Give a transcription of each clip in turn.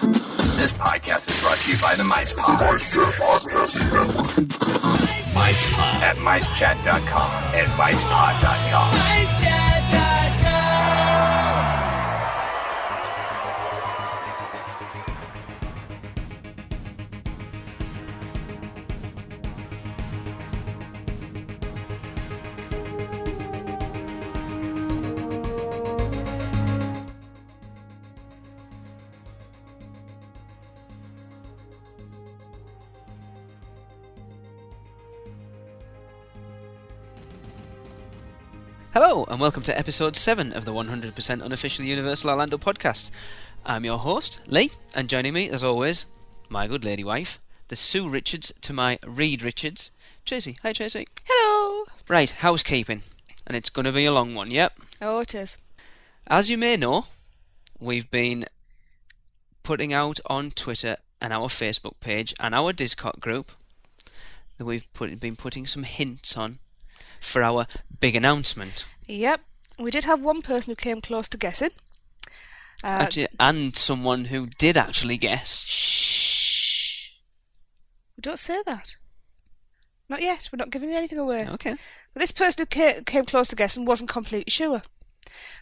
This podcast is brought to you by the Mice Pod. Mice Pod at micechat.com and micepod.com. Hello, and welcome to episode 7 of the 100% unofficial Universal Orlando podcast. I'm your host, Lee, and joining me, as always, my good lady wife, the Sue Richards to my Reed Richards, Tracy. Hi, Tracy. Hello. Right, housekeeping. And it's going to be a long one, yep. Oh, it is. As you may know, we've been putting out on Twitter and our Facebook page and our Discord group that we've been putting some hints on for our big announcement. Yep. We did have one person who came close to guessing. Actually, and someone who did actually guess. Shh. We don't say that. Not yet. We're not giving anything away. Okay. But this person who came close to guessing wasn't completely sure.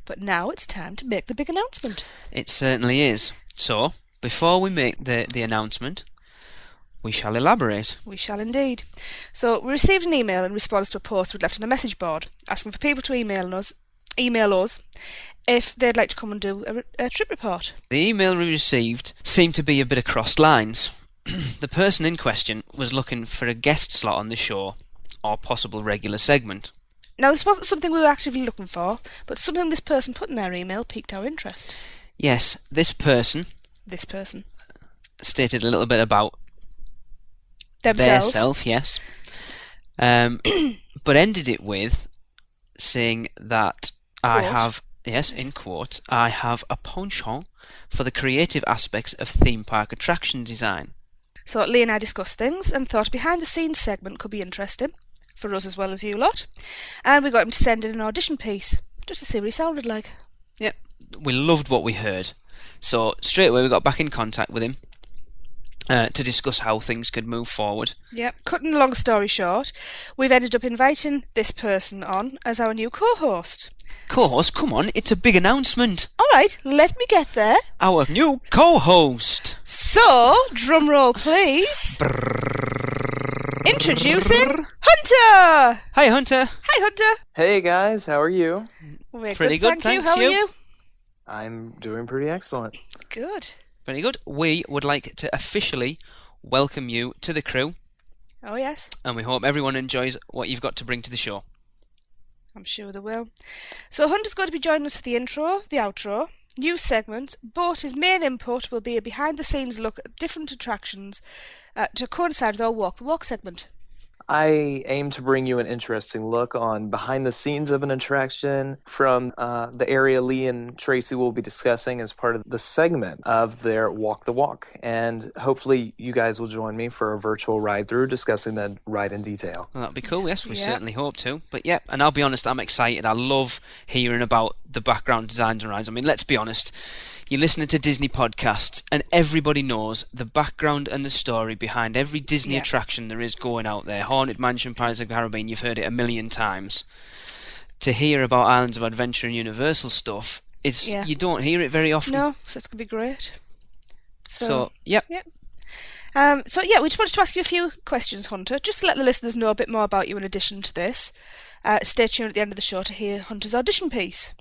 But now it's time to make the big announcement. It certainly is. So, before we make the announcement, we shall elaborate. We shall indeed. So, we received an email in response to a post we'd left on a message board asking for people to email us if they'd like to come and do a trip report. The email we received seemed to be a bit of crossed lines. The person in question was looking for a guest slot on the show or possible regular segment. Now, this wasn't something we were actively looking for, but something this person put in their email piqued our interest. Yes, this person stated a little bit about themselves. Theirself, yes. But ended it with saying that I have, yes, in quotes, I have a penchant for the creative aspects of theme park attraction design. So Lee and I discussed things and thought a behind-the-scenes segment could be interesting, for us as well as you lot. And we got him to send in an audition piece, just to see what he sounded like. Yep, we loved what we heard. So straight away we got back in contact with him to discuss how things could move forward. Yep, cutting a long story short, we've ended up inviting this person on as our new co-host. Co-host? Come on, it's a big announcement. Alright, let me get there. Our new co-host. So, drum roll please. Introducing Hunter! Hi, Hunter. Hi, Hunter. Hey guys, how are you? We're Pretty good, thank you. thanks, How are you? you? I'm doing pretty excellent. Good. Very good. We would like to officially welcome you to the crew, Oh yes, and we hope everyone enjoys what you've got to bring to the show. I'm sure they will. So Hunter's going to be joining us for the intro, the outro, new segments, but his main input will be a behind-the-scenes look at different attractions to coincide with our Walk the Walk segment. I aim to bring you an interesting look on behind the scenes of an attraction from the area Lee and Tracy will be discussing as part of the segment of their Walk the Walk. And hopefully you guys will join me for a virtual ride through discussing that ride in detail. Well, that'd be cool. Yes, we Yeah. certainly hope to. But yeah, and I'll be honest, I'm excited. I love hearing about the background designs and rides. I mean, let's be honest. You're listening to Disney podcasts, and everybody knows the background and the story behind every Disney attraction there is going out there. Haunted Mansion, Pirates of the Caribbean, you've heard it a million times. To hear about Islands of Adventure and Universal stuff, you don't hear it very often. No, so it's going to be great. So, yep. Yep. We just wanted to ask you a few questions, Hunter, just to let the listeners know a bit more about you in addition to this. Stay tuned at the end of the show to hear Hunter's audition piece.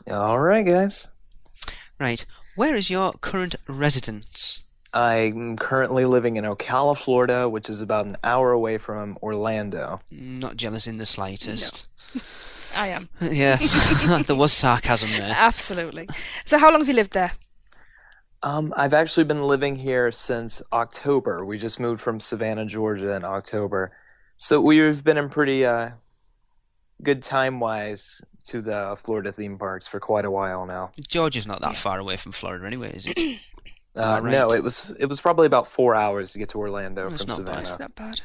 All right, guys. Right. Where is your current residence? I'm currently living in Ocala, Florida, which is about an hour away from Orlando. Not jealous in the slightest. No. I am. Yeah, there was sarcasm there. Absolutely. So how long have you lived there? I've actually been living here since October. We just moved from Savannah, Georgia in October. So we've been in pretty good time-wise to the Florida theme parks for quite a while now. Georgia's not that far away from Florida anyway, is it? Right. No, it was probably about 4 hours to get to Orlando That's from not Savannah. bad. It's not bad.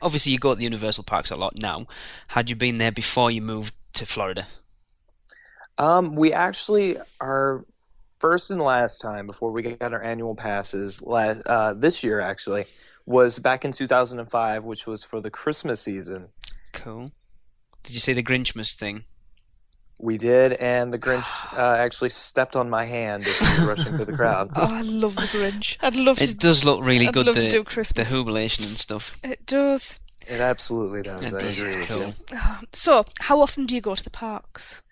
Obviously, you go to the Universal Parks a lot now. Had you been there before you moved to Florida? We actually, our first and last time before we got our annual passes this year actually was back in 2005, which was for the Christmas season. Cool. Did you see the Grinchmas thing? We did, and the Grinch actually stepped on my hand as he was rushing through the crowd. Oh, I love the Grinch. I'd love to. It does look really I'd good. love to do The Christmas. jubilation and stuff. It does. It absolutely does. It I does. agree It's with cool. you. So, how often do you go to the parks?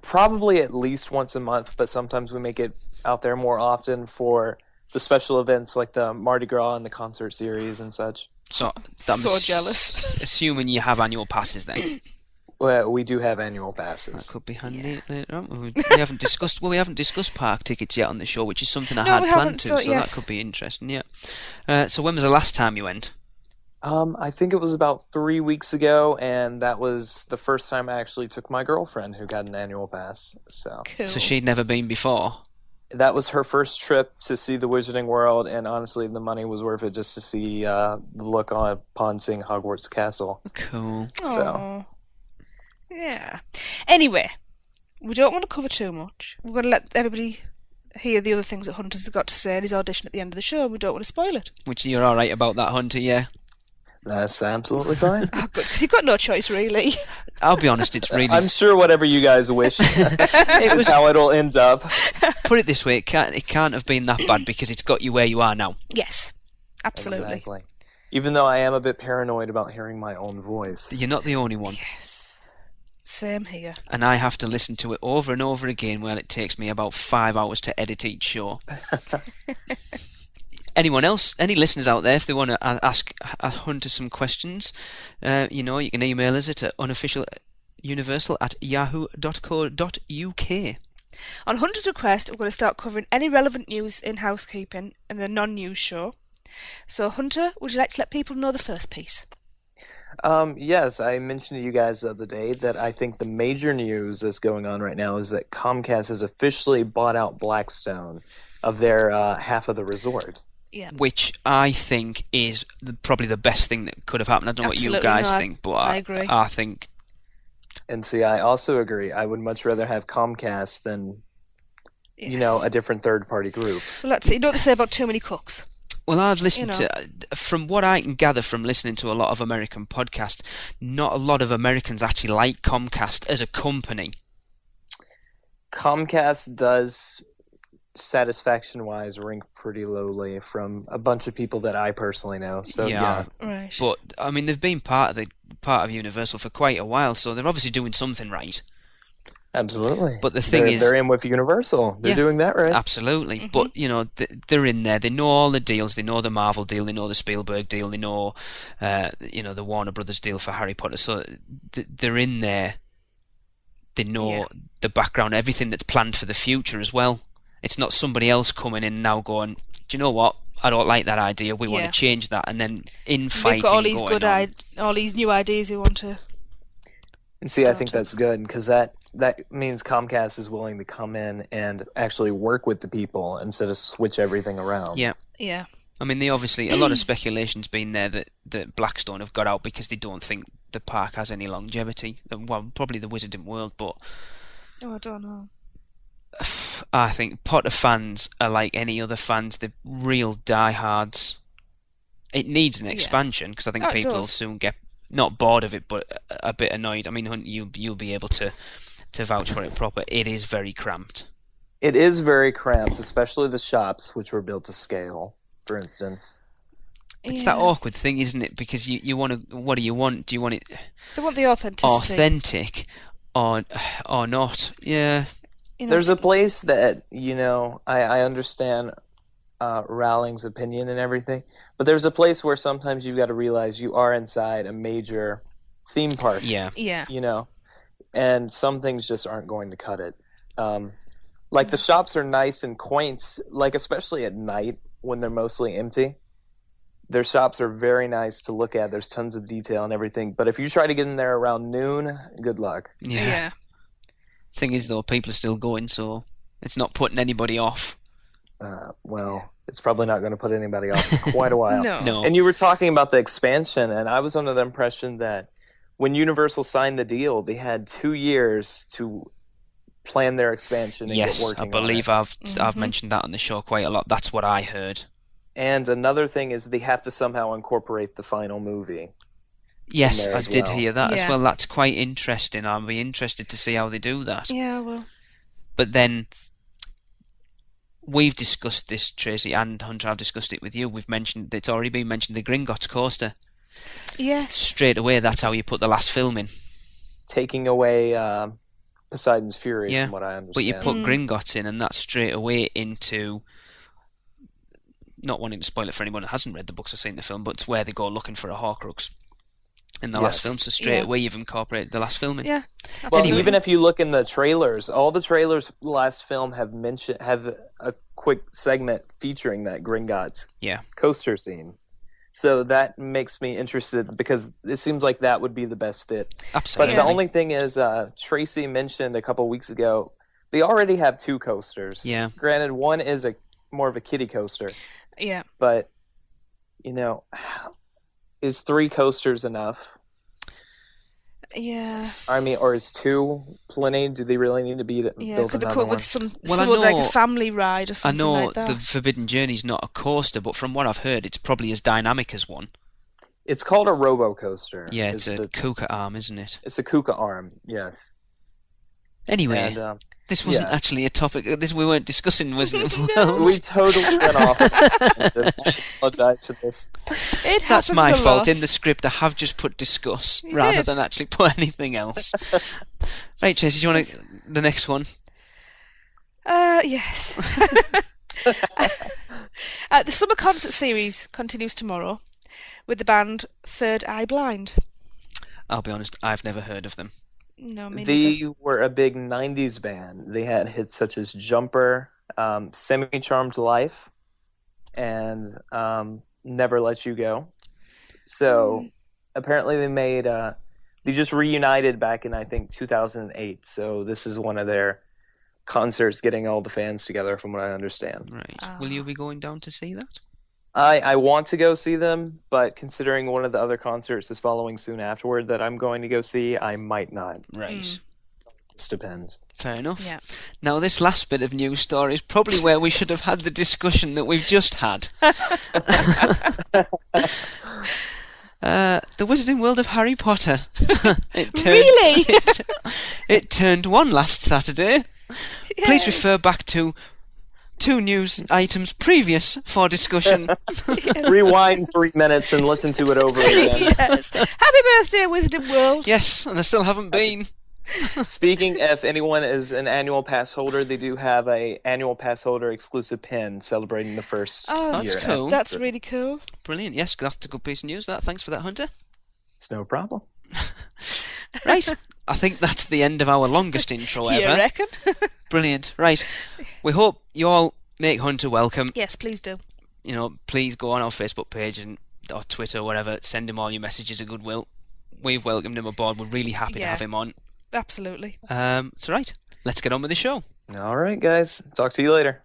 Probably at least once a month, but sometimes we make it out there more often for the special events like the Mardi Gras and the concert series and such. So, So jealous. Assuming you have annual passes then. Well, we do have annual That passes. could be handy later on. We haven't discussed park tickets yet on the show, which is something I No, had we planned haven't, to, so so yes. that could be interesting, yeah. So when was the last time you went? I think it was about 3 weeks ago, and that was the first time I actually took my girlfriend who got an annual pass. So Cool. So she'd never been before? that was her first trip to see the Wizarding World, and honestly, the money was worth it just to see the look upon seeing Hogwarts Castle. Cool. So Aw. Yeah. Anyway, we don't want to cover too much. We're going to let everybody hear the other things that Hunter's got to say in his audition at the end of the show, and we don't want to spoil it. Which you're alright about that, Hunter, yeah? that's absolutely fine. Oh, good, because you've got no choice, really. I'll be honest, it's really... I'm sure whatever you guys wish is how it'll end up. Put it this way, it can't have been that bad because it's got you where you are now. Yes, absolutely. Exactly. Even though I am a bit paranoid about hearing my own voice. You're not the only one. Yes. Same here. And I have to listen to it over and over again while it takes me about 5 hours to edit each show. Anyone else, any listeners out there, if they want to ask Hunter some questions, you can email us at unofficialuniversal@yahoo.co.uk. On Hunter's request, we're going to start covering any relevant news in housekeeping in the non-news show. So, Hunter, would you like to let people know the first piece? Yes, I mentioned to you guys the other day that I think the major news that's going on right now is that Comcast has officially bought out Blackstone of their half of the resort. Yeah. Which I think is probably the best thing that could have happened. I don't know what you Absolutely, guys no, think, but I agree. I think... And see, I also agree. I would much rather have Comcast than, Yes. a different third-party group. Well, let's see. You know what they say about too many cooks. Well, I've listened You to, from what I can gather from listening to a lot of American podcasts, not a lot of Americans actually like Comcast as a company. Comcast does, satisfaction-wise, rank pretty lowly from a bunch of people that I personally know. So yeah. Right. But I mean, they've been part of Universal for quite a while, so they're obviously doing something right. Absolutely. But the thing is, they're in with Universal. They're doing that right. Absolutely. But they're in there. They know all the deals. They know the Marvel deal. They know the Spielberg deal. They know, the Warner Brothers deal for Harry Potter. So they're in there. They know the background, everything that's planned for the future as well. It's not somebody else coming in now going, do you know what? I don't like that idea. We want to change that, and then infighting They've got all these going on. all these new ideas you want to. And see, I think that's good because that means Comcast is willing to come in and actually work with the people instead of switch everything around. Yeah. Yeah. I mean, they obviously, a lot of speculation's been there that Blackstone have got out because they don't think the park has any longevity. Well, probably the Wizarding World, but Oh, I don't know. I think Potter fans are like any other fans. They're real diehards. It needs an expansion because I think Oh, it people will does. soon get not bored of it, but a bit annoyed. I mean, Hunt, you'll be able to vouch for it proper. It is very cramped. It is very cramped, especially the shops, which were built to scale, for instance. It's that awkward thing, isn't it? Because you want to. What do you want? Do you want it They want the authenticity. authentic or not? Yeah. There's a place that, I understand Rowling's opinion and everything, but there's a place where sometimes you've got to realize you are inside a major theme park. Yeah. Yeah. And some things just aren't going to cut it. Like the shops are nice and quaint, like especially at night when they're mostly empty. Their shops are very nice to look at. There's tons of detail and everything. But if you try to get in there around noon, good luck. Yeah. Thing is, though, people are still going, so it's not putting anybody off. Well, it's probably not going to put anybody off for quite a while. No. And you were talking about the expansion, and I was under the impression that when Universal signed the deal, they had 2 years to plan their expansion and Yes, get working I believe on it. I've mentioned that on the show quite a lot. That's what I heard. And another thing is they have to somehow incorporate the final movie. Yes, I did hear that as Yeah. well. That's quite interesting. I'll be interested to see how they do that. Yeah, well. But then we've discussed this, Tracy and Hunter. I've discussed it with you. It's already been mentioned, the Gringotts coaster. Yes. Straight away, that's how you put the last film in. Taking away Poseidon's Fury, Yeah, from what I understand. but you put Gringotts in, and that's straight away into, not wanting to spoil it for anyone who hasn't read the books or seen the film, but it's where they go looking for a Horcrux in the last film. So straight away you've incorporated the last film in. Yeah. Well, Anyway. even if you look in the trailers, all the trailers last film have a quick segment featuring that Gringotts coaster scene. So that makes me interested because it seems like that would be the best fit. Absolutely. But the only thing is, Tracy mentioned a couple weeks ago, they already have 2 coasters. Yeah. Granted, one is more of a kiddie coaster. Yeah. But, is 3 coasters enough? Yeah. I mean, or is 2 plenty? Do they really need to build Could they another come up one? with some Well, I sort of like a know- family ride or I something know like that? the Forbidden Journey's not a coaster, but from what I've heard, it's probably as dynamic as one. It's called a robo coaster. Yeah, it's a Kuka arm, isn't it? It's a Kuka arm, yes. Anyway, And, this wasn't actually a topic. This we weren't discussing, was it? we totally went off. I apologize for this. It That's happens my a fault. lot. In the script, I have just put discuss You rather did. than actually put anything else. Right, Tracy, do you want the next one? Yes. The summer concert series continues tomorrow with the band Third Eye Blind. I'll be honest, I've never heard of them. No, me neither. They were a big 90s band. They had hits such as Jumper, Semi-Charmed Life, and Never Let You Go. So apparently they just reunited back in, I think, 2008. So this is one of their concerts getting all the fans together, from what I understand. Right. Will you be going down to see that? I want to go see them, but considering one of the other concerts is following soon afterward that I'm going to go see, I might not. Right. Just depends. Fair enough. Yeah. Now, this last bit of news story is probably where we should have had the discussion that we've just had. The Wizarding World of Harry Potter. Really? It turned 1 last Saturday. Please Yes. refer back to 2 news items previous for discussion. Rewind 3 minutes and listen to it over again. Yes. Happy birthday, Wizarding World. Yes, and I still haven't been. Speaking, if anyone is an annual pass holder, they do have a annual pass holder exclusive pin celebrating the first Oh, That's year. cool. That's really cool. Brilliant. Yes, that's a good piece of news. Thanks for that, Hunter. It's no problem. Right. I think that's the end of our longest intro You ever. reckon? Brilliant. Right. We hope you all make Hunter welcome. Yes, please do. Please go on our Facebook page or Twitter or whatever. Send him all your messages of goodwill. We've welcomed him aboard. We're really happy to have him on. Absolutely. So right, let's get on with the show. All right, guys. Talk to you later.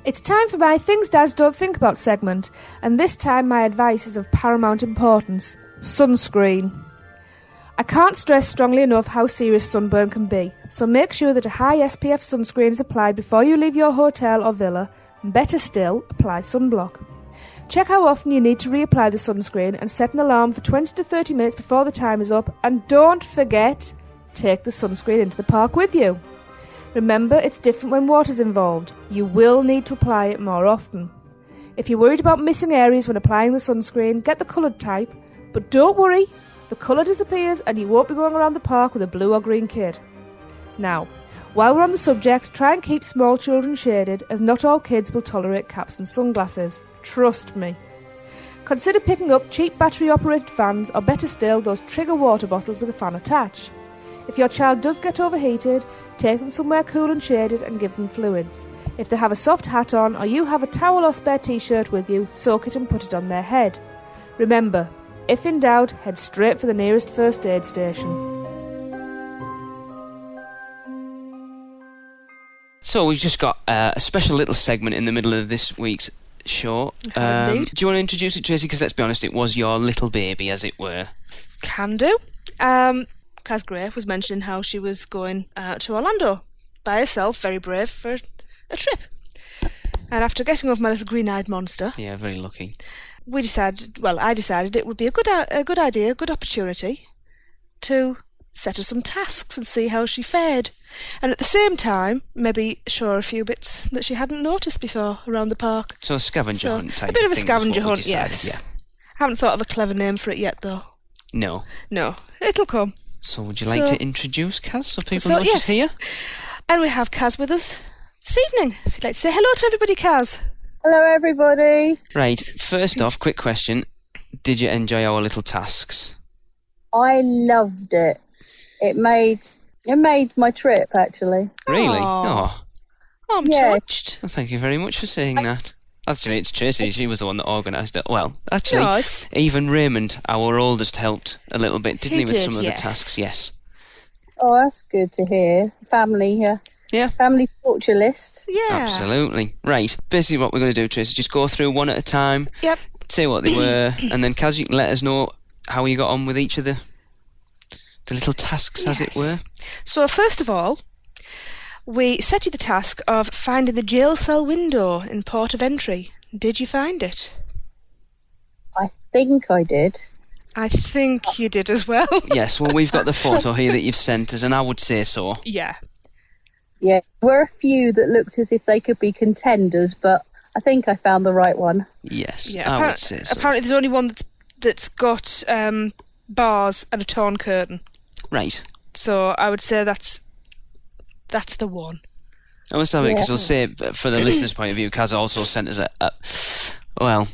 It's time for my Things Dads Don't Think About segment, and this time my advice is of paramount importance. Sunscreen. I can't stress strongly enough how serious sunburn can be, so make sure that a high SPF sunscreen is applied before you leave your hotel or villa, and better still, apply sunblock. Check how often you need to reapply the sunscreen and set an alarm for 20 to 30 minutes before the time is up, and don't forget, take the sunscreen into the park with you. Remember, it's different when water's involved. You will need to apply it more often. If you're worried about missing areas when applying the sunscreen, get the coloured type, but don't worry, the colour disappears and you won't be going around the park with a blue or green kid. Now, while we're on the subject, try and keep small children shaded, as not all kids will tolerate caps and sunglasses. Trust me. Consider picking up cheap battery-operated fans, or better still, those trigger water bottles with a fan attached. If your child does get overheated, take them somewhere cool and shaded and give them fluids. If they have a soft hat on, or you have a towel or spare t-shirt with you, soak it and put it on their head. Remember, if in doubt, head straight for the nearest first aid station. So we've just got a special little segment in the middle of this week's show. Indeed. Do you want to introduce it, Tracy? Because let's be honest, it was your little baby, as it were. Can do. Kaz Gray was mentioning how she was going to Orlando by herself, very brave, for a trip. And after getting off my little green-eyed monster, Yeah, very lucky. I decided it would be a good idea, a good opportunity to set her some tasks and see how she fared. And at the same time, maybe show her a few bits that she hadn't noticed before around the park. So a scavenger hunt type a bit of a thing was scavenger what we hunt, decided, yes. Yeah. Haven't thought of a clever name for it yet, though. No. No, it'll come. So would you like to introduce Kaz so people know yes. she's here? And we have Kaz with us this evening. If you'd like to say hello to everybody, Kaz. Hello, everybody. Right, first off, quick question. Did you enjoy our little tasks? I loved it. It made my trip, actually. Really? Aw. Oh, I'm Yes. touched. well, thank you very much for saying that. Actually, it's Tracy. She was the one that organised it. Well, actually, No, it's... even Raymond, our oldest, helped a little bit, didn't he, with did, some of the yes. tasks? Yes. Oh, that's good to hear. Family, Yeah. family torture list. Yeah. Absolutely. Right. Basically, what we're going to do, Tracy, just go through one at a time, Yep. say what they were, and then, Kaz, you can let us know how you got on with each of the little tasks, as it Yes. were. So first of all, we set you the task of finding the jail cell window in port of entry. Did you find it? I think I did. I think you did as well. Yes, well, we've got the photo here that you've sent us, and I would say so. Yeah. Yeah, there were a few that looked as if they could be contenders, but I think I found the right one. Yes, Yeah. I would say so. Apparently there's only one that's got bars and a torn curtain. Right. So I would say that's the one. I must have it, because we'll say, for the listeners' point of view, Kaz also sent us well,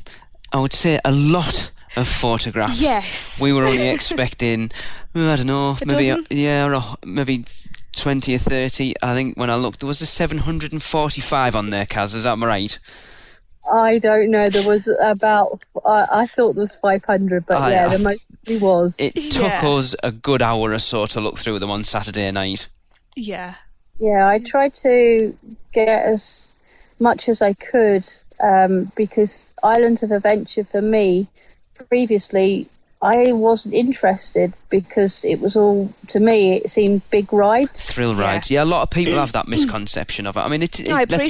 I would say a lot of photographs. Yes. We were only expecting, I don't know, maybe 20 or 30. I think when I looked, there was a 745 on there, Kaz, is that right? I don't know. There was about, I thought there was 500, but there mostly was. It took us a good hour or so to look through them on Saturday night. Yeah. Yeah, I tried to get as much as I could because Islands of Adventure for me, previously, I wasn't interested because it was all, to me, it seemed big rides. Thrill rides. Yeah, a lot of people have that misconception of it. I mean, let's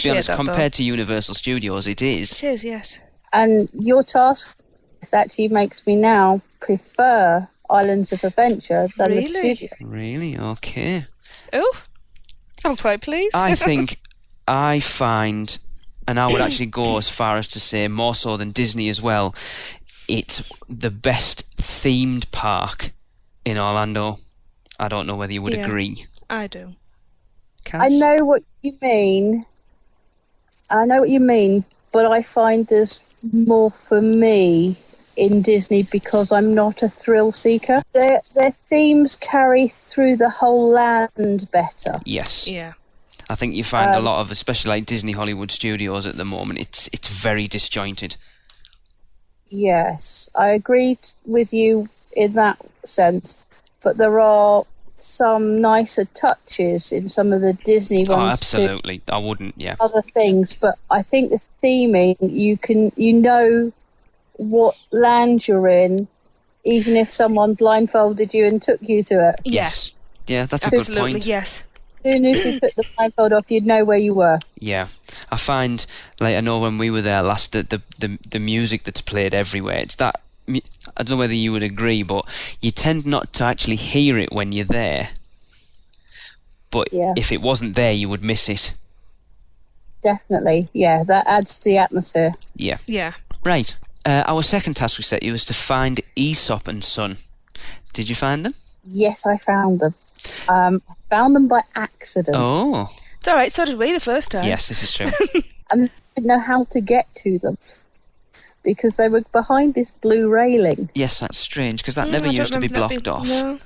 be honest, compared to Universal Studios, it is. It is, yes. And your task list actually makes me now prefer Islands of Adventure than the studio. Really? Okay. Oh, I'm quite pleased. I think I find, and I would actually go as far as to say more so than Disney as well, it's the best themed park in Orlando. I don't know whether you would agree. I do. Kaz? I know what you mean. But I find there's more for me in Disney because I'm not a thrill seeker. Their themes carry through the whole land better. Yes. Yeah. I think you find a lot of, especially like Disney Hollywood Studios at the moment, it's very disjointed. Yes, I agreed with you in that sense, but there are some nicer touches in some of the Disney ones. Oh, absolutely. I wouldn't, yeah. Other things, but I think the theming, you know what land you're in, even if someone blindfolded you and took you to it. Yes. Yeah, that's a good Absolutely, point. yes. As soon as you took the blindfold off, you'd know where you were. Yeah, I find, like, I know when we were there last, the music that's played everywhere, it's that, I don't know whether you would agree, but you tend not to actually hear it when you're there. But if it wasn't there, you would miss it. Definitely, yeah, that adds to the atmosphere. Yeah. Yeah. Right, our second task we set you was to find Aesop and Son. Did you find them? Yes, I found them. I found them by accident. Oh. It's all right, so did we the first time. Yes, this is true. And I didn't know how to get to them because they were behind this blue railing. Yes, that's strange, because that never used to be blocked off. No.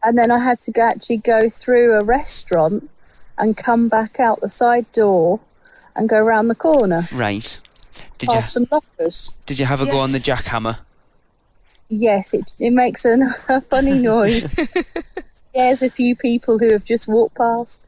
And then I had to actually go through a restaurant and come back out the side door and go round the corner. Right. Past some lockers. Did you have a go on the jackhammer? Yes, it makes a funny noise. Scares a few people who have just walked past.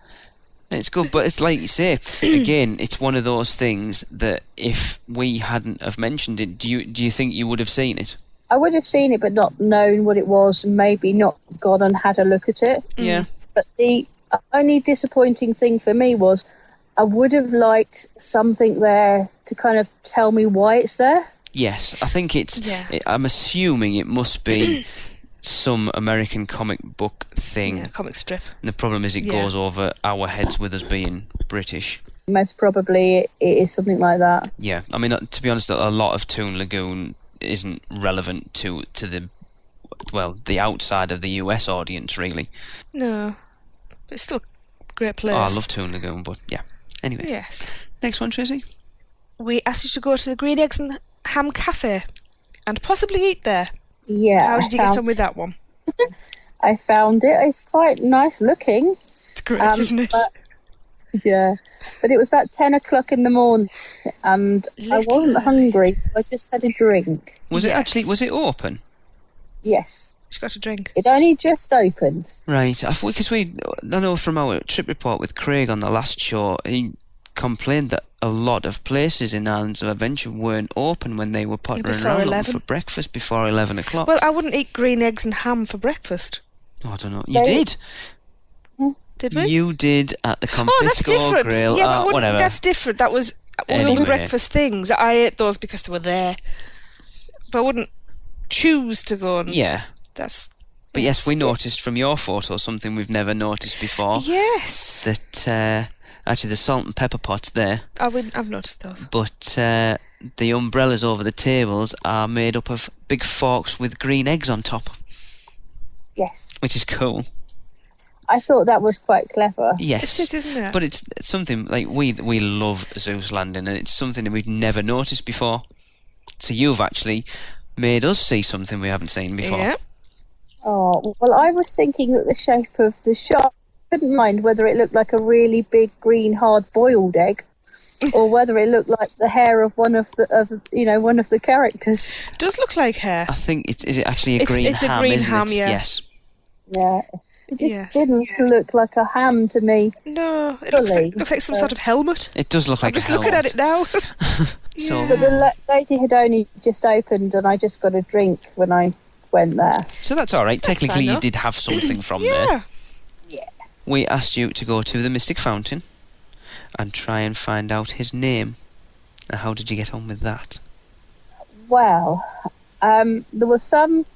It's good, but it's like you say, again, it's one of those things that if we hadn't have mentioned it, do you think you would have seen it? I would have seen it, but not known what it was, and maybe not gone and had a look at it. Yeah. But the only disappointing thing for me was I would have liked something there to kind of tell me why it's there. Yes, I think it's... Yeah. I'm assuming it must be some American comic book thing. Yeah, comic strip. And the problem is it goes over our heads with us being British. Most probably it is something like that. Yeah, I mean, to be honest, a lot of Toon Lagoon isn't relevant to the outside of the US audience, really. No, but it's still a great place. Oh, I love Toon Lagoon, but yeah. Anyway, Yes. next one, Tracy. We asked you to go to the Green Eggs and Ham Cafe and possibly eat there. Yeah. How did you get on with that one? I found it. It's quite nice looking. It's great, isn't it? Yeah. But it was about 10 o'clock in the morning and I wasn't hungry, so I just had a drink. Was it open? Yes. She got a drink. It only just opened. Right, because I know from our trip report with Craig on the last show, he complained that a lot of places in Islands of Adventure weren't open when they were pottering around looking for breakfast before 11 o'clock. Well, I wouldn't eat green eggs and ham for breakfast. Oh, I don't know. You did? Did we? You did at the that's Confisco different. Grill. Yeah, but whatever. that's different. That was all Anyway. the breakfast things. I ate those because they were there. But I wouldn't choose to go and... Yeah. But yes, we noticed from your photo something we've never noticed before. Yes. That, actually, the salt and pepper pot's there. I've noticed those. But the umbrellas over the tables are made up of big forks with green eggs on top. Yes. Which is cool. I thought that was quite clever. Yes. It is, isn't it? But it's something, like, we love Zeus Landing, and it's something that we've never noticed before. So you've actually made us see something we haven't seen before. Yeah. Oh, well, I was thinking that the shape of the shark, I couldn't mind whether it looked like a really big green hard-boiled egg or whether it looked like the hair of one of the characters. It does look like hair. I think is it actually a green it's ham, a green isn't ham, it? yeah. Yes. Yeah. It just Yes. didn't look like a ham to me. No, it Fully. looks like some sort of helmet. It does look like I'm just a looking at helmet. it now. So, But the lady had only just opened and I just got a drink when I went there. so that's all right. Technically, fine, you though. did have something from there. Yeah. We asked you to go to the Mystic Fountain and try and find out his name. Now, how did you get on with that? Well, there was some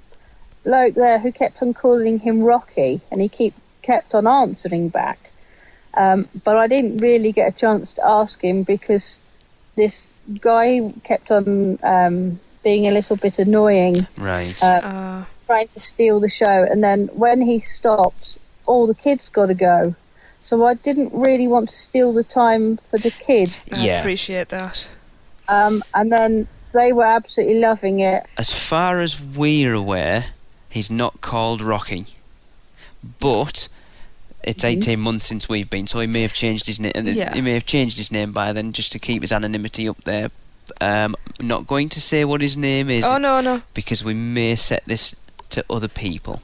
bloke there who kept on calling him Rocky and he kept on answering back. But I didn't really get a chance to ask him because this guy kept on being a little bit annoying. Right. Trying to steal the show, and then when he stopped, all the kids got to go. So I didn't really want to steal the time for the kids. I appreciate that. And then they were absolutely loving it. As far as we're aware, he's not called Rocky, but it's 18 months since we've been, so he may have changed his name. Yeah. He may have changed his name by then, just to keep his anonymity up there. I'm not going to say what his name is. Oh, no. Because we may set this to other people.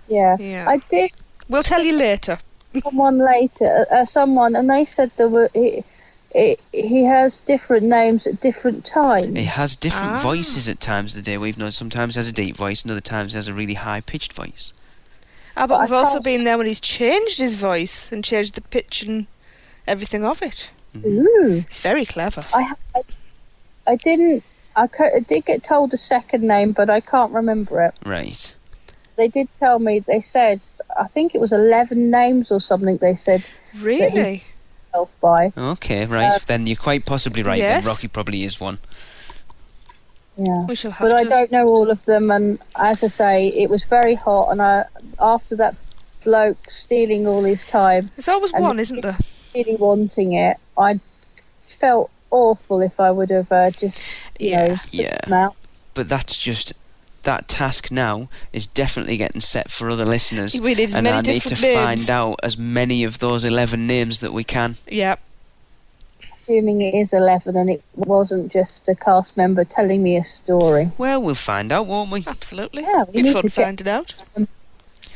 Yeah. I did. We'll tell you later. Someone later, and they said there were. He has different names at different times. He has different voices at times of the day. We've known sometimes he has a deep voice, and other times he has a really high-pitched voice. But we've also been there when he's changed his voice and changed the pitch and everything of it. Ooh. It's very clever. I did get told a second name, but I can't remember it. Right. They did tell me, they said, I think it was 11 names or something they said. Really? By. Okay, right. Then you're quite possibly right. Yes. Then Rocky probably is one. Yeah. We shall have But to. I don't know all of them, and as I say, it was very hot, and after that bloke stealing all his time... There's always and one, isn't there? really wanting it, I felt awful if I would have just, Yeah. put them out. But that's just... That task now is definitely getting set for other listeners. We need as and many I need to different names. find out as many of those 11 names that we can. Yeah. Assuming it is 11 and it wasn't just a cast member telling me a story. Well, we'll find out, won't we? Absolutely. Yeah, we Be need fun to finding out.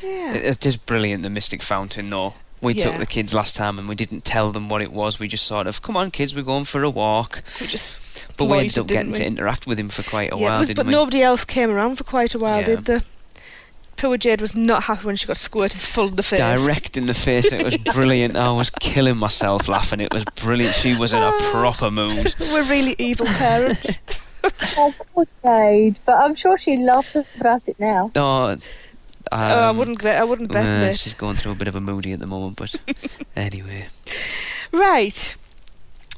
Yeah. It is brilliant, the Mystic Fountain, though. We took the kids last time and we didn't tell them what it was. We just sort of, come on kids, we're going for a walk. But we ended up getting to interact with him for quite a while, didn't we? But nobody else came around for quite a while, did they? Poor Jade was not happy when she got squirted full in the face. Direct in the face. It was brilliant. I was killing myself laughing. It was brilliant. She was in a proper mood. We're really evil parents. Oh, poor Jade. But I'm sure she laughs about it now. No, I wouldn't bet it. She's going through a bit of a moody at the moment, but anyway. Right.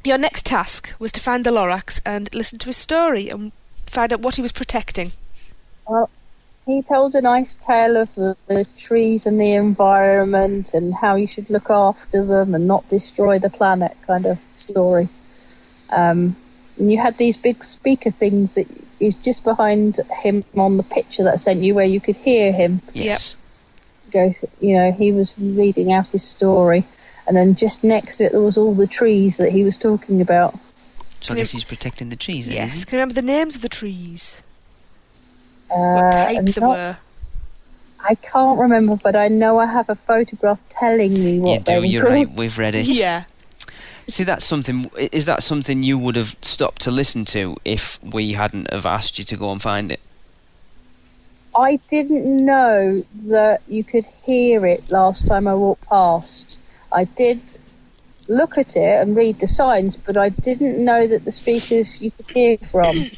Your next task was to find the Lorax and listen to his story and find out what he was protecting. Well, he told a nice tale of the trees and the environment and how you should look after them and not destroy the planet kind of story. And you had these big speaker things that is just behind him on the picture that I sent you where you could hear him. Yes. He was reading out his story. And then just next to it there was all the trees that he was talking about. So I guess he's protecting the trees, then, yes. is he? Can you remember the names of the trees? What type they were? I can't remember, but I know I have a photograph telling me what they were. You're right, we've read it. Yeah. See, is that something you would have stopped to listen to if we hadn't have asked you to go and find it? I didn't know that you could hear it last time I walked past. I did look at it and read the signs, but I didn't know that the speakers you could hear from.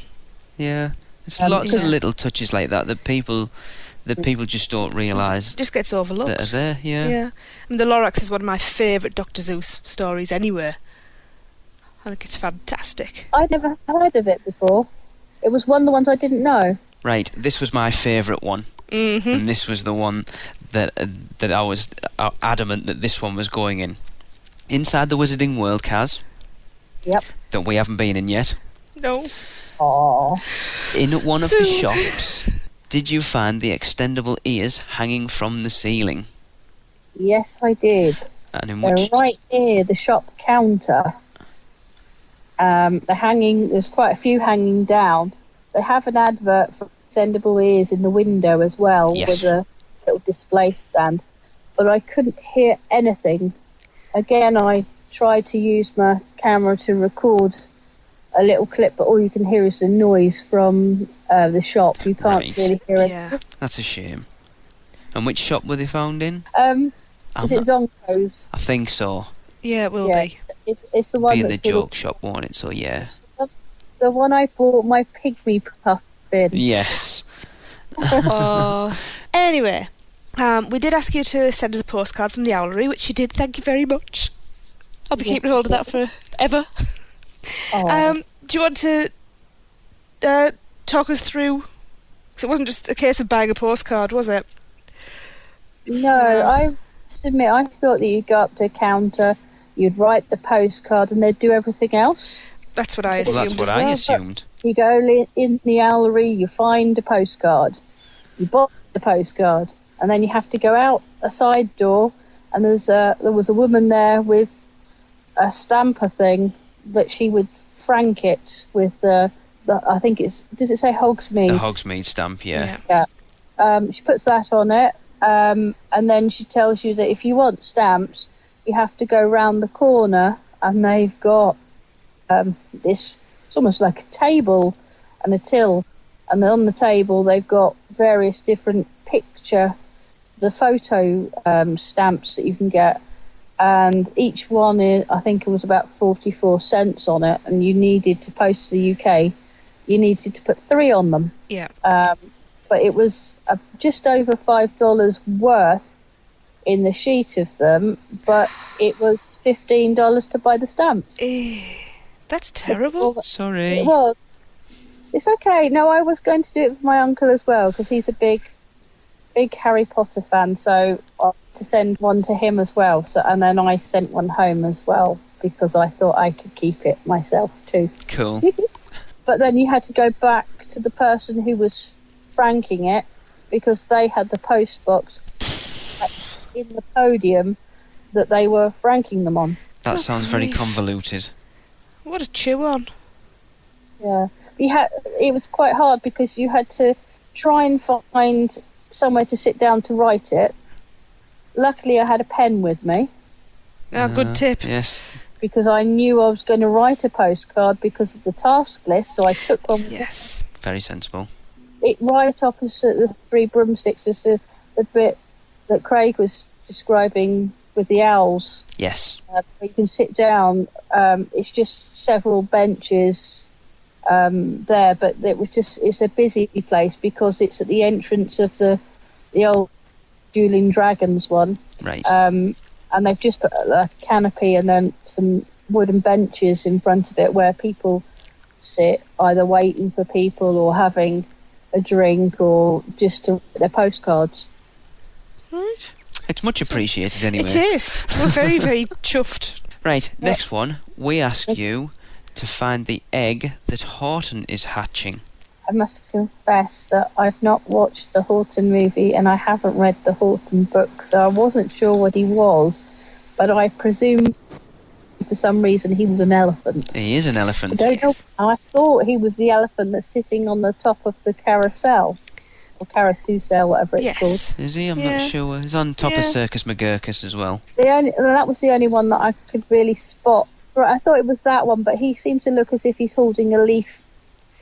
Yeah. There's lots of little touches like that people just don't realise. It just gets overlooked. That are there, yeah. I mean, the Lorax is one of my favourite Dr. Seuss stories anyway. I think it's fantastic. I'd never heard of it before. It was one of the ones I didn't know. Right, this was my favourite one. Mm-hmm. And this was the one that I was adamant that this one was going in. Inside the Wizarding World, Kaz. Yep. That we haven't been in yet. No. Aww. In one of the shops, did you find the extendable ears hanging from the ceiling? Yes, I did. And They're right near the shop counter. They're hanging. There's quite a few hanging down. They have an advert for extendable ears in the window as well, with a little display stand. But I couldn't hear anything. Again, I tried to use my camera to record a little clip, but all you can hear is the noise from the shop. You can't really hear it. Yeah. That's a shame. And which shop were they found in? Is it Zonko's? I think so. Yeah, it will be. It's the one Being that's the joke shop, won't it? So yeah. The one I bought my pygmy puff in. Yes. Anyway, we did ask you to send us a postcard from the Owlery, which you did. Thank you very much. I'll be keeping hold of that forever. Do you want to talk us through? Because it wasn't just a case of buying a postcard, was it? No, I must admit, I thought that you'd go up to a counter, you'd write the postcard, and they'd do everything else. That's what I assumed. Well, that's what I assumed. You go in the Owlery, you find a postcard, you buy the postcard, and then you have to go out a side door, and there was a woman there with a stamper thing that she would frank it with the I think it's, does it say Hogsmeade? The Hogsmeade stamp, yeah. She puts that on it, and then she tells you that if you want stamps, you have to go round the corner, and they've got this, it's almost like a table and a till, and on the table they've got various different the photo stamps that you can get, and each one is, I think it was about 44 cents on it, and you needed to post to the UK, you needed to put 3 on them. Yeah. But it was just over $5 worth in the sheet of them, but it was $15 to buy the stamps. That's terrible. Sorry. It was. It's okay. No, I was going to do it with my uncle as well, because he's a big Harry Potter fan, so I had to send one to him as well. So, and then I sent one home as well, because I thought I could keep it myself too. Cool. But then you had to go back to the person who was franking it, because they had the post box in the podium that they were franking them on. That sounds very convoluted. What a chew on. Yeah. It was quite hard, because you had to try and find somewhere to sit down to write it, luckily I had a pen with me Good tip. Yes. because I knew I was going to write a postcard because of the task list, so I took one. Yes. Very sensible. It right opposite the three broomsticks is the bit that Craig was describing with the owls. Yes. Where you can sit down. It's just several benches there, but it's a busy place because it's at the entrance of the old Dueling Dragons one. Right. And they've just put a canopy and then some wooden benches in front of it where people sit, either waiting for people or having a drink or just to write their postcards. Right. It's much appreciated anyway. It is. We're very, very chuffed. Right, next one. We ask you to find the egg that Horton is hatching. I must confess that I've not watched the Horton movie and I haven't read the Horton book, so I wasn't sure what he was, but I presume for some reason he was an elephant. He is an elephant. I don't know. I thought he was the elephant that's sitting on the top of the carousel. Or carousel, whatever it's called. Is he? I'm not sure. He's on top of Circus McGurkus as well. That was the only one that I could really spot. I thought it was that one, but he seemed to look as if he's holding a leaf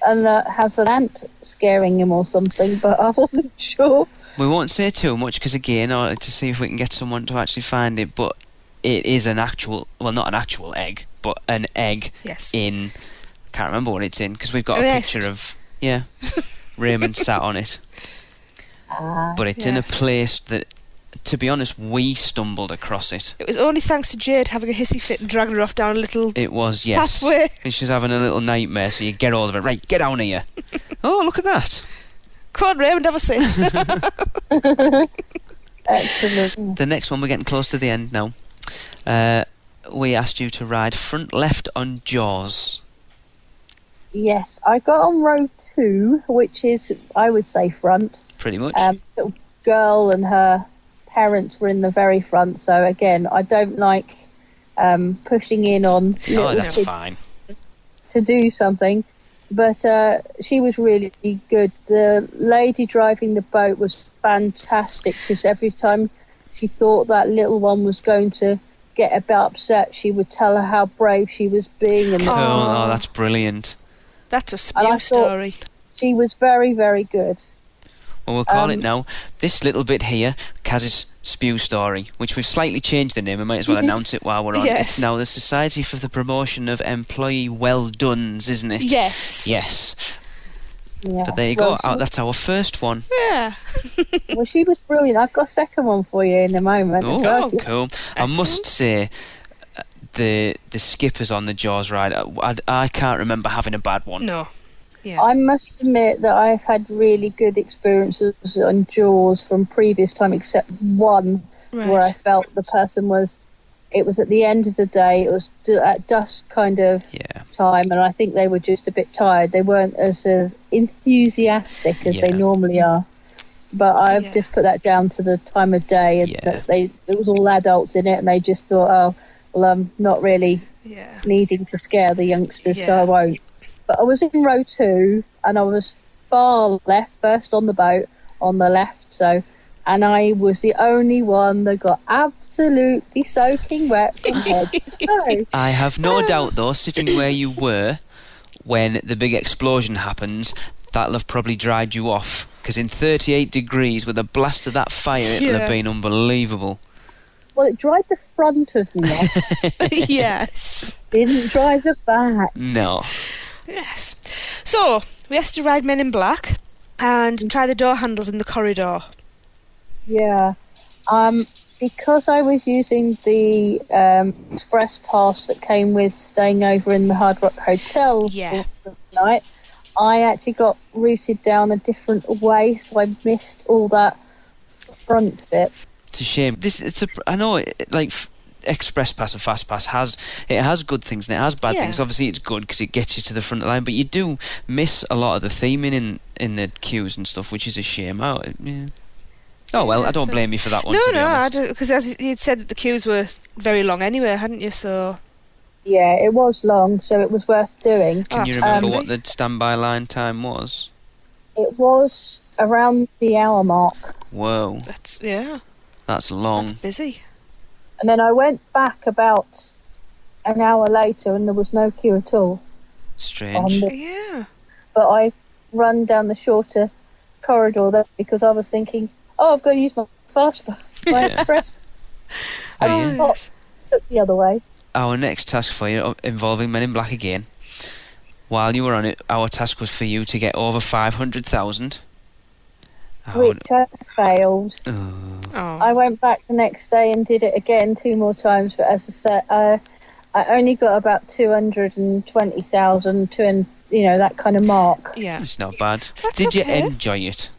and has an ant scaring him or something, but I wasn't sure. We won't say too much because, again, to see if we can get someone to actually find it, but it is an actual, well, not an actual egg, but an egg in, I can't remember what it's in, because we've got a picture of, Raymond sat on it. But it's in a place that, to be honest, we stumbled across it. It was only thanks to Jade having a hissy fit and dragging her off down a little pathway. And she's having a little nightmare, so you get hold of it. Right, get down here. Oh, look at that. Come on, Raymond, have a sit. Excellent. The next one, we're getting close to the end now. We asked you to ride front left on Jaws. Yes, I got on row 2, which is, I would say, front. Pretty much. Little girl and her parents were in the very front, so again, I don't like pushing in on little that's kids fine. to do something. But she was really good. The lady driving the boat was fantastic because every time she thought that little one was going to get a bit upset, she would tell her how brave she was being. And oh, that's brilliant. That's a spew story. She was very, very good. Well, we'll call it now. This little bit here, Kaz's spew story, which we've slightly changed the name. We might as well announce it while we're on. Yes. It's now the Society for the Promotion of Employee Well-Dones, isn't it? Yes. Yes. Yeah. But there you go. That's our first one. Yeah. Well, she was brilliant. I've got a second one for you in a moment. Oh, cool. I must say, the skippers on the Jaws ride, I can't remember having a bad one. No. Yeah. I must admit that I've had really good experiences on Jaws from previous time, except one where I felt the person it was at the end of the day, it was at dusk kind of time, and I think they were just a bit tired. They weren't as enthusiastic as they normally are. But I've just put that down to the time of day, and that there was all adults in it, and they just thought, oh, well, I'm not really needing to scare the youngsters, so I won't. But I was in row 2, and I was far left, first on the boat, on the left, and I was the only one that got absolutely soaking wet from head to toe. I have no doubt, though, sitting where you were when the big explosion happens, that'll have probably dried you off, because in 38 degrees, with a blast of that fire, it'll have been unbelievable. Well, it dried the front of me off. Yes. Didn't dry the back. No. Yes. So, we asked to ride Men in Black and try the door handles in the corridor. Yeah. Because I was using the express pass that came with staying over in the Hard Rock Hotel for the night, I actually got routed down a different way, so I missed all that front bit. It's a shame. I know, Express Pass and Fast Pass has good things and it has bad things. Obviously, it's good because it gets you to the front of the line, but you do miss a lot of the theming in the queues and stuff, which is a shame. Oh well, I don't blame you for that one. No, because as you'd said that the queues were very long anyway, hadn't you? So yeah, it was long, so it was worth doing. Can you remember what the standby line time was? It was around the hour mark. Whoa. That's That's long. That's busy. And then I went back about an hour later and there was no queue at all. Strange. Yeah. But I run down the shorter corridor there because I was thinking, I've got to use my fast pass, my express. Oh, I yeah. took the other way. Our next task for you, involving Men in Black again. While you were on it, our task was for you to get over 500,000. Which I failed. Oh. I went back the next day and did it again 2 more times, but as I said, I only got about 220,000 to, that kind of mark. Yeah. It's not bad. That's Did you okay. enjoy it?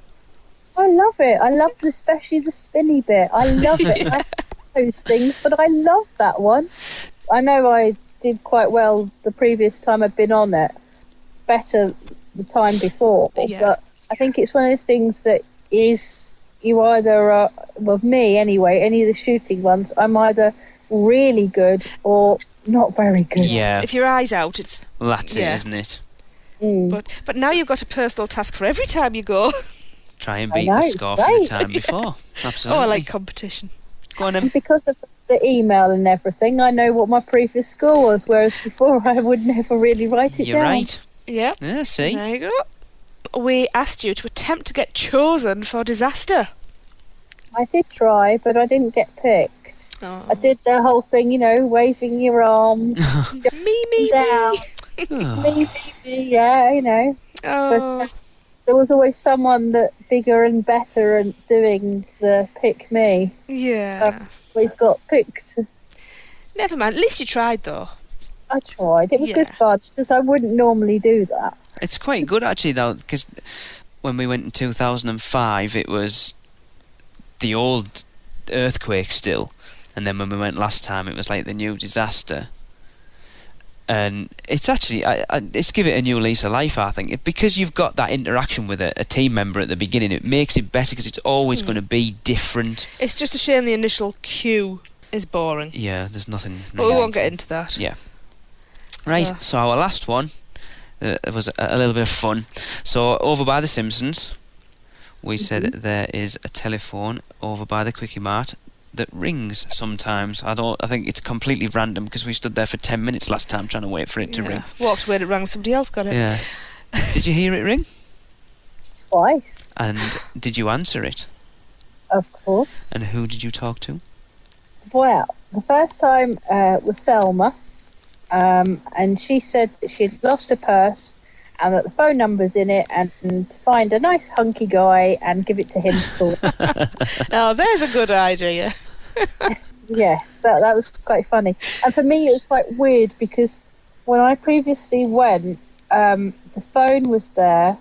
I love it. I love especially the spinny bit. I love it. I hate those things, but I love that one. I know I did quite well the previous time I'd been on it, better the time before, but I think it's one of those things that is, you either, well, me anyway, any of the shooting ones, I'm either really good or not very good. Yeah. If your eye's out, it's... Well, that's it, isn't it? But now you've got a personal task for every time you go. Try and beat the score from the time before. Absolutely. Oh, I like competition. Go on, then. Because of the email and everything, I know what my previous score was, whereas before I would never really write it You're down. right. Yeah. Yeah, see? There you go. We asked you to attempt to get chosen for disaster. I did try, but I didn't get picked. Oh. I did the whole thing, waving your arms. me. down. me, yeah, Oh. But there was always someone that bigger and better and doing the pick me. Yeah. Always got picked. Never mind. At least you tried, though. I tried. It was good fun because I wouldn't normally do that. It's quite good, actually, though, because when we went in 2005, it was the old earthquake still, and then when we went last time, it was like the new disaster. And it's actually, it's give it a new lease of life, I think. Because you've got that interaction with a team member at the beginning, it makes it better because it's always going to be different. It's just a shame the initial queue is boring. Yeah, there's nothing. But we won't get into that. Yeah. Right, so our last one was a little bit of fun. So over by the Simpsons, we said there is a telephone over by the Quickie Mart that rings sometimes. I think it's completely random because we stood there for 10 minutes last time trying to wait for it to ring. Walked away, it rang, somebody else got it. Yeah. Did you hear it ring? Twice. And did you answer it? Of course. And who did you talk to? Well, the first time was Selma, and she said that she'd lost her purse and that the phone number's in it, and to find a nice hunky guy and give it to him to call. Now, there's a good idea. Yes, that was quite funny. And for me, it was quite weird because when I previously went, the phone was there,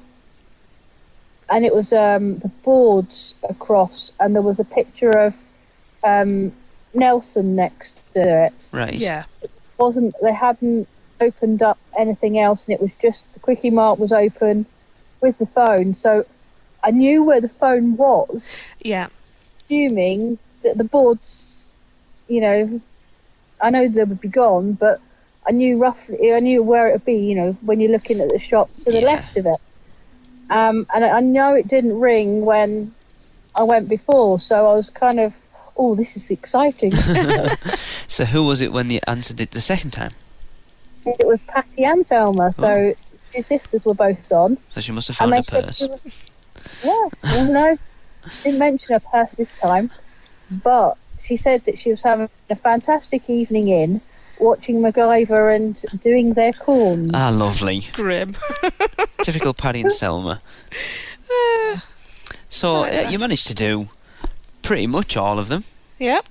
and it was the boards across, and there was a picture of Nelson next to it. Right. Yeah. They hadn't opened up anything else, and it was just the Quickie Mart was open with the phone, so I knew where the phone was. Yeah. Assuming that the boards, I know they would be gone, but I knew where it would be, when you're looking at the shop to the left of it. And I know it didn't ring when I went before, so I was kind of, oh, this is exciting. So who was it when you answered it the second time? It was Patty and Selma, so two sisters were both gone. So she must have found a purse. No, didn't mention her purse this time, but she said that she was having a fantastic evening in, watching MacGyver and doing their corn. Ah, lovely. Grim. Typical Paddy and Selma. So you managed to do pretty much all of them. Yeah.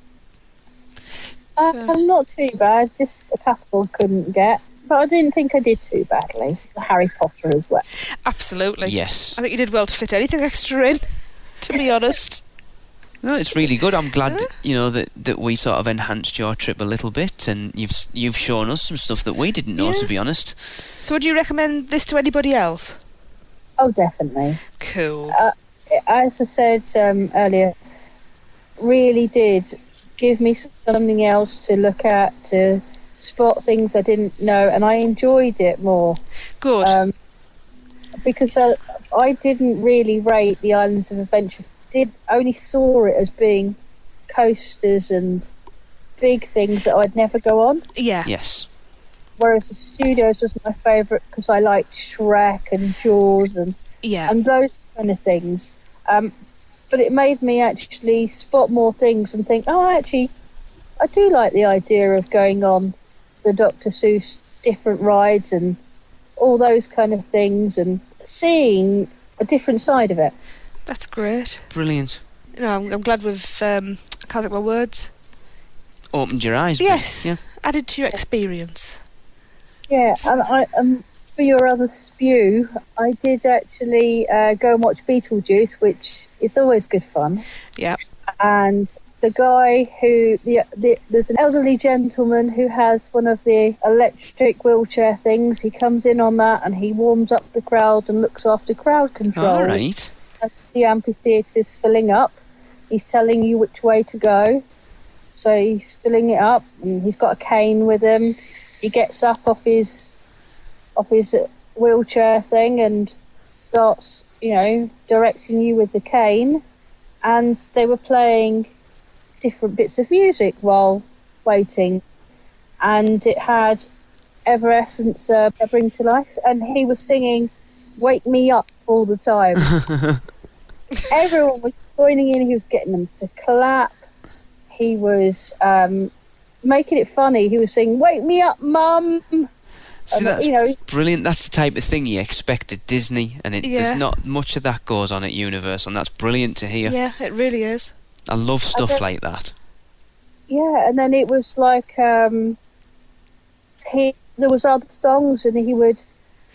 Not too bad, just a couple couldn't get, but I didn't think I did too badly. Harry Potter as well. Absolutely. Yes. I think you did well to fit anything extra in, to be honest. No, it's really good. I'm glad, that we sort of enhanced your trip a little bit, and you've shown us some stuff that we didn't know, to be honest. So would you recommend this to anybody else? Oh, definitely. Cool. As I said earlier, really did give me something else to look at, to spot things I didn't know, and I enjoyed it more. Good. Because I didn't really rate the Islands of Adventure. Only saw it as being coasters and big things that I'd never go on. Yeah. Yes. Whereas the studios was my favourite because I liked Shrek and Jaws and those kind of things. But it made me actually spot more things and think, oh, actually, I do like the idea of going on the Dr. Seuss different rides and all those kind of things and seeing a different side of it. That's great. Brilliant. You know, I'm glad we've, I can't think of my words. Opened your eyes. Yes. Yeah. Added to your experience. Yeah, and for your other spew, I did actually go and watch Beetlejuice, which is always good fun. Yeah. And the guy who there's an elderly gentleman who has one of the electric wheelchair things. He comes in on that and he warms up the crowd and looks after crowd control. All right. As the amphitheatre's filling up, he's telling you which way to go. So he's filling it up, and he's got a cane with him. He gets up off his wheelchair thing and starts, directing you with the cane. And they were playing different bits of music while waiting, and it had Evanescence Bring to Life, and he was singing "Wake Me Up" all the time. Everyone was joining in. He was getting them to clap. He was making it funny. He was saying, "Wake me up, Mum." See, that's brilliant. That's the type of thing you expect at Disney, and there's not much of that goes on at Universal, and that's brilliant to hear. Yeah, it really is. I love stuff like that. Yeah, and then it was like there was other songs, and he would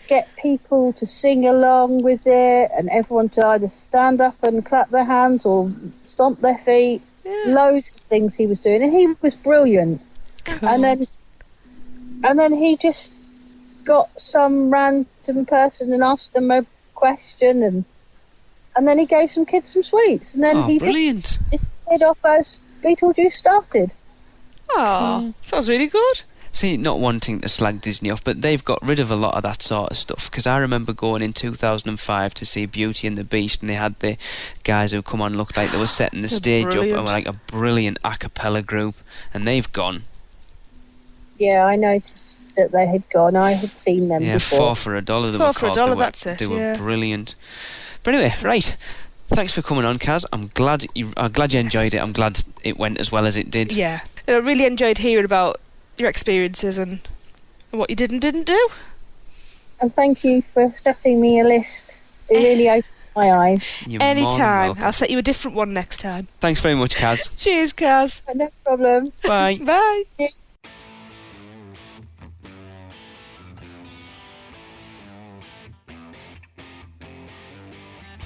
get people to sing along with it, and everyone to either stand up and clap their hands or stomp their feet. Yeah. Loads of things he was doing, and he was brilliant. Cool. And then he just got some random person and asked them a question, and then he gave some kids some sweets, and then he just disappeared off as Beetlejuice started. Oh, sounds really good. See, not wanting to slag Disney off, but they've got rid of a lot of that sort of stuff, because I remember going in 2005 to see Beauty and the Beast, and they had the guys who come on looked like they were setting the stage up and were like a brilliant a cappella group, and they've gone. Yeah, I noticed that they had gone. I had seen them before. $4 for a dollar. $4 for a dollar, that's it. They were brilliant. But anyway, right. Thanks for coming on, Kaz. I'm glad you enjoyed it. I'm glad it went as well as it did. Yeah, I really enjoyed hearing about your experiences and what you did and didn't do. And thank you for setting me a list. It really opened my eyes. Anytime. I'll set you a different one next time. Thanks very much, Kaz. Cheers, Kaz. No problem. Bye. Bye.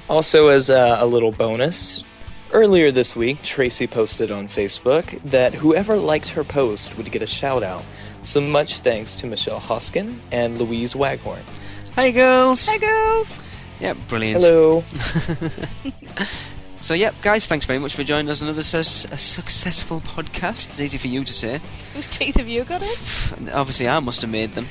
Also, as a little bonus, earlier this week, Tracy posted on Facebook that whoever liked her post would get a shout-out. So much thanks to Michelle Hoskin and Louise Waghorn. Hey, girls! Hey, girls! Yeah, brilliant. Hello. So, guys, thanks very much for joining us on another successful podcast. It's easy for you to say. Whose teeth have you got in? Obviously, I must have made them.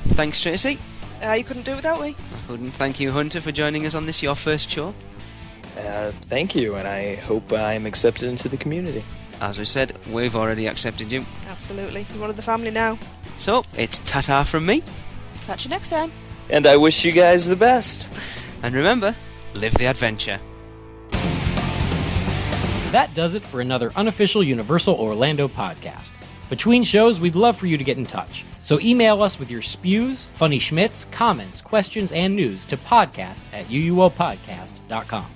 Thanks, Tracy. You couldn't do it without me. I couldn't. Thank you, Hunter, for joining us on this, your first show. Thank you, and I hope I'm accepted into the community. As we said, we've already accepted you. Absolutely. You're one of the family now. So, it's ta-ta from me. Catch you next time. And I wish you guys the best. And remember, live the adventure. That does it for another unofficial Universal Orlando podcast. Between shows, we'd love for you to get in touch. So email us with your spews, funny schmitz, comments, questions, and news to podcast@uuopodcast.com.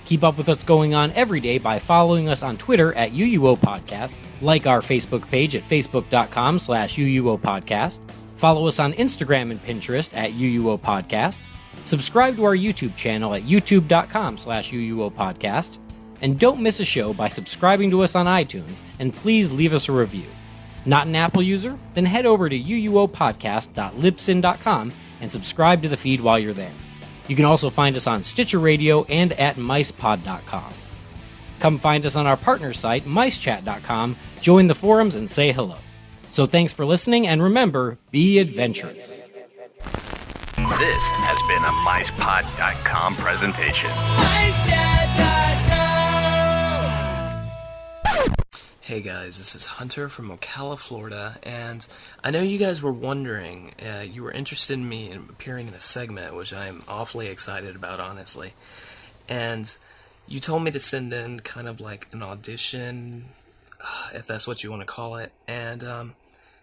Keep up with what's going on every day by following us on Twitter at UUOPodcast, like our Facebook page at facebook.com/UUOPodcast, follow us on Instagram and Pinterest at UUOPodcast, subscribe to our YouTube channel at youtube.com/UUOPodcast, and don't miss a show by subscribing to us on iTunes, and please leave us a review. Not an Apple user? Then head over to uuopodcast.libsyn.com and subscribe to the feed while you're there. You can also find us on Stitcher Radio and at micepod.com. Come find us on our partner site, micechat.com, join the forums, and say hello. So thanks for listening, and remember, be adventurous. This has been a MicePod.com presentation. MiceChat.com Hey guys, this is Hunter from Ocala, Florida, and I know you guys were wondering, you were interested in me appearing in a segment, which I'm awfully excited about, honestly. And you told me to send in kind of like an audition, if that's what you want to call it, and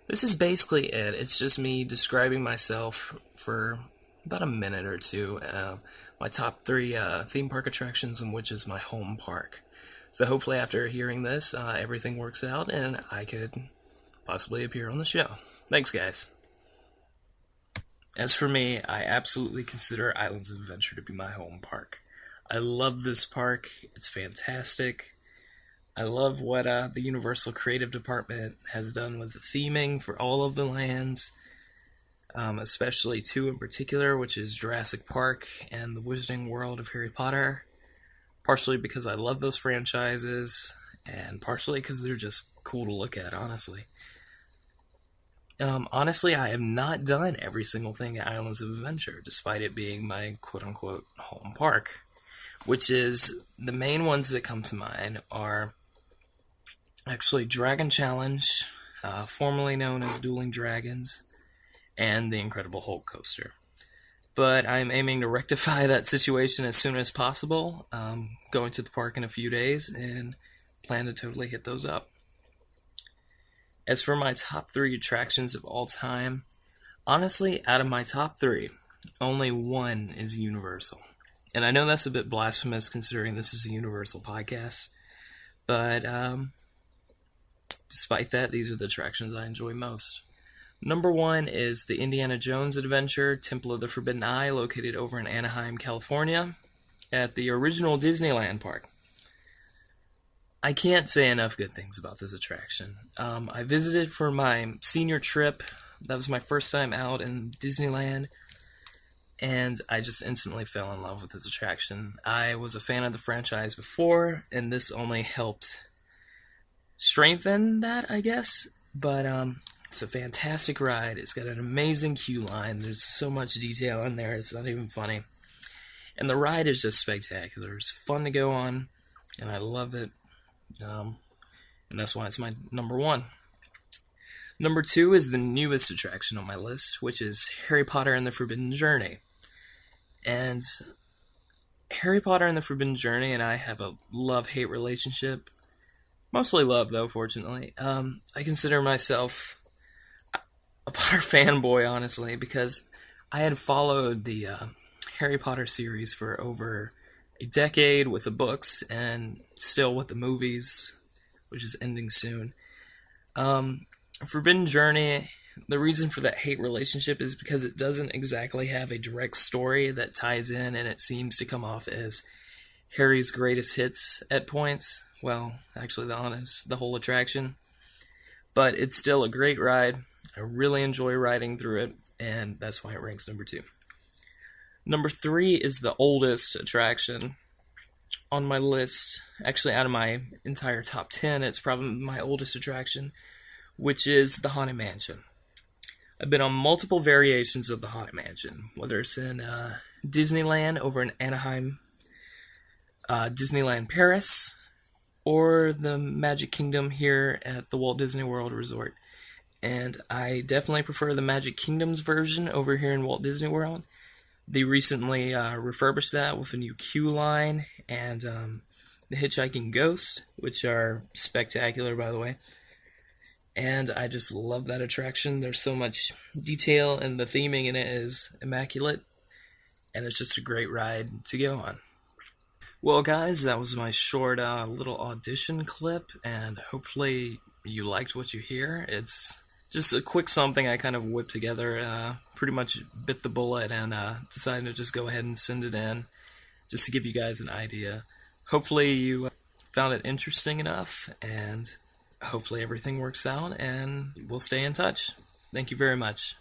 this is basically it. It's just me describing myself for about a minute or two, my top 3 theme park attractions, and which is my home park. So hopefully after hearing this, everything works out and I could possibly appear on the show. Thanks, guys. As for me, I absolutely consider Islands of Adventure to be my home park. I love this park. It's fantastic. I love what the Universal Creative Department has done with the theming for all of the lands, especially 2 in particular, which is Jurassic Park and the Wizarding World of Harry Potter. Partially because I love those franchises, and partially because they're just cool to look at, honestly. Honestly, I have not done every single thing at Islands of Adventure, despite it being my quote-unquote home park. Which is, the main ones that come to mind are actually Dragon Challenge, formerly known as Dueling Dragons, and the Incredible Hulk Coaster. But I'm aiming to rectify that situation as soon as possible. Going to the park in a few days and plan to totally hit those up. As for my top 3 attractions of all time, honestly, out of my top 3, only one is Universal. And I know that's a bit blasphemous considering this is a Universal podcast, but despite that, these are the attractions I enjoy most. Number 1 is the Indiana Jones Adventure, Temple of the Forbidden Eye, located over in Anaheim, California, at the original Disneyland park. I can't say enough good things about this attraction. I visited for my senior trip. That was my first time out in Disneyland, and I just instantly fell in love with this attraction. I was a fan of the franchise before, and this only helped strengthen that, I guess, but it's a fantastic ride. It's got an amazing queue line. There's so much detail in there, it's not even funny. And the ride is just spectacular. It's fun to go on, and I love it. And that's why it's my number 1. Number 2 is the newest attraction on my list, which is Harry Potter and the Forbidden Journey. And Harry Potter and the Forbidden Journey and I have a love-hate relationship. Mostly love, though, fortunately. I consider myself a Potter fanboy, honestly, because I had followed the Harry Potter series for over a decade with the books and still with the movies, which is ending soon. Forbidden Journey, the reason for that hate relationship is because it doesn't exactly have a direct story that ties in, and it seems to come off as Harry's greatest hits at points. Well, actually, the whole attraction. But it's still a great ride. I really enjoy riding through it, and that's why it ranks number 2. Number 3 is the oldest attraction on my list. Actually, out of my entire top 10, it's probably my oldest attraction, which is the Haunted Mansion. I've been on multiple variations of the Haunted Mansion, whether it's in Disneyland over in Anaheim, Disneyland Paris, or the Magic Kingdom here at the Walt Disney World Resort. And I definitely prefer the Magic Kingdom's version over here in Walt Disney World. They recently refurbished that with a new queue line and the Hitchhiking Ghost, which are spectacular, by the way. And I just love that attraction. There's so much detail, and the theming in it is immaculate. And it's just a great ride to go on. Well, guys, that was my short little audition clip, and hopefully you liked what you hear. It's just a quick something I kind of whipped together, pretty much bit the bullet, and decided to just go ahead and send it in, just to give you guys an idea. Hopefully you found it interesting enough, and hopefully everything works out, and we'll stay in touch. Thank you very much.